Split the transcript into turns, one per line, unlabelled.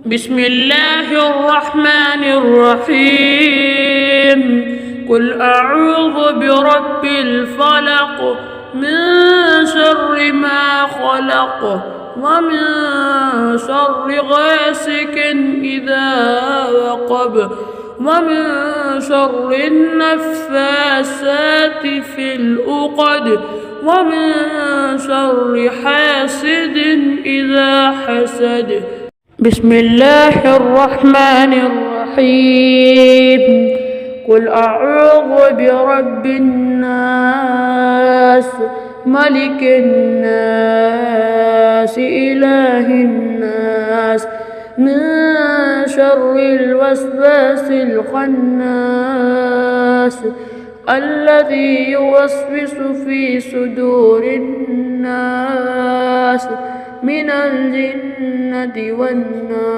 بسم الله الرحمن الرحيم. قل أعوذ برب الفلق من شر ما خلق ومن شر غاسق إذا وقب ومن شر النفاثات في العقد ومن شر حاسد إذا حسد. بسم الله الرحمن الرحيم. قل أعوذ برب الناس ملك الناس إله الناس من شر الوسواس الخناس الذي يوسوس في صدور الناس من الجنة والناس.